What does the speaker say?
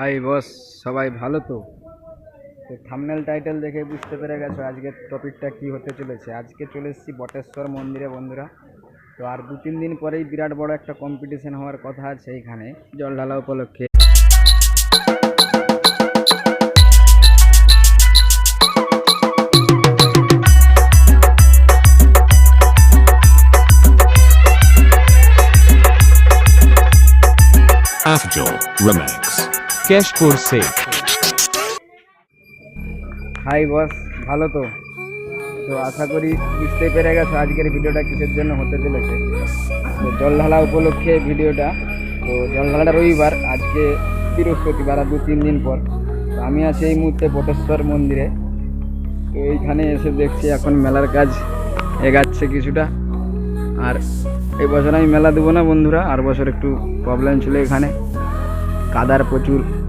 Hi boss, সবাই ভালো তো? তো থাম্বনেল টাইটেল দেখে বুঝতে পেরে গেছো আজকের টপিকটা কি হতে চলেছে। আজকে চলে এসেছি বটেশ্বর মন্দিরে বন্ধুরা। তো আর 2-3 দিন পরেই বিরাট বড় একটা কম্পিটিশন হওয়ার কথা আছে এইখানে জল ঢালা উপলক্ষে। Afjol Remix Keshpur se hi boss, ভালো তো? তো আশা করি বুঝতে পেরে গেছো আজকের ভিডিওটা কিসের জন্য হতে চলেছে। তো জল ঢালা উপলক্ষে ভিডিওটা। তো জল ঢালাটা রবিবার, আজকে বৃহস্পতিবার, আর 2-3 দিন পর। তো আমি আছি এই মুহূর্তে বটেশ্বর মন্দিরে। তো এইখানে এসে দেখছি এখন মেলার কাজ এগাচ্ছে কিছুটা। আর এই বছর আমি মেলা দেবো না বন্ধুরা, আর বছর একটু প্রবলেম ছিল, এখানে কাদার প্রচুর